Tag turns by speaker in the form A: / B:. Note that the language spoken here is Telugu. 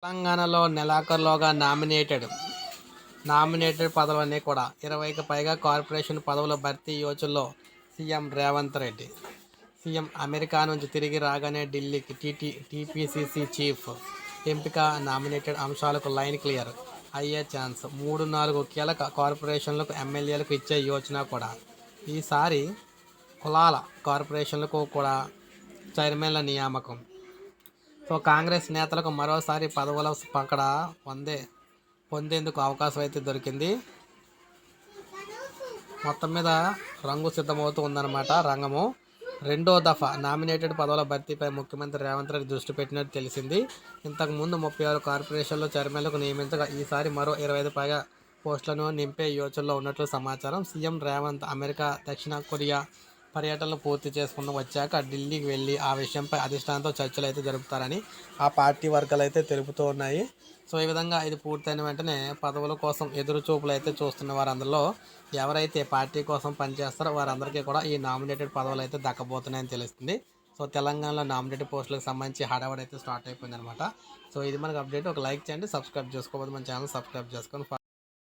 A: తెలంగాణలో నెలాఖరులోగా నామినేటెడ్ పదవులన్నీ కూడా 20కి పైగా కార్పొరేషన్ పదవుల భర్తీ యోచనలో CM Revanth Reddy. CM America నుంచి తిరిగి రాగానే ఢిల్లీకి టీపీసీసీ చీఫ్ ఎంపిక, నామినేటెడ్ అంశాలకు లైన్ క్లియర్ అయ్యే ఛాన్స్. 3-4 కీలక కార్పొరేషన్లకు ఎమ్మెల్యేలకు ఇచ్చే యోచన కూడా. ఈసారి కులాల కార్పొరేషన్లకు కూడా చైర్మన్ల నియామకం. సో కాంగ్రెస్ నేతలకు మరోసారి పదవుల పకడ పొందేందుకు అవకాశం అయితే దొరికింది. మొత్తం మీద రంగు సిద్ధమవుతూ ఉందన్నమాట రంగము. రెండో దఫా నామినేటెడ్ పదవుల భర్తీపై ముఖ్యమంత్రి రేవంత్ రెడ్డి దృష్టి పెట్టినట్టు తెలిసింది. ఇంతకుముందు 36 కార్పొరేషన్లో చైర్మన్లకు నియమించగా ఈసారి మరో 25 పైగా పోస్టులను నింపే యోచనలో ఉన్నట్లు సమాచారం. సీఎం రేవంత్ అమెరికా, దక్షిణ కొరియా పర్యటనలు పూర్తి చేసుకుని వచ్చాక ఢిల్లీకి వెళ్ళి ఆ విషయంపై అధిష్టానంతో చర్చలు అయితే జరుపుతారని ఆ పార్టీ వర్గాలు అయితే తెలుపుతూ ఉన్నాయి. సో ఈ విధంగా ఇది పూర్తయిన వెంటనే పదవుల కోసం ఎదురు చూపులు అయితే చూస్తున్న వారందరిలో ఎవరైతే పార్టీ కోసం పనిచేస్తారో వారందరికీ కూడా ఈ నామినేటెడ్ పదవులు అయితే దక్కబోతున్నాయని తెలుస్తుంది. సో తెలంగాణలో నామినేటెడ్ పోస్టులకు సంబంధించి హడావడి అయితే స్టార్ట్ అయిపోయింది అనమాట. సో ఇది మనకు అప్డేట్. ఒక లైక్ చేయండి, సబ్స్క్రైబ్ చేసుకోవద్దు, మన ఛానల్ సబ్స్క్రైబ్ చేసుకొని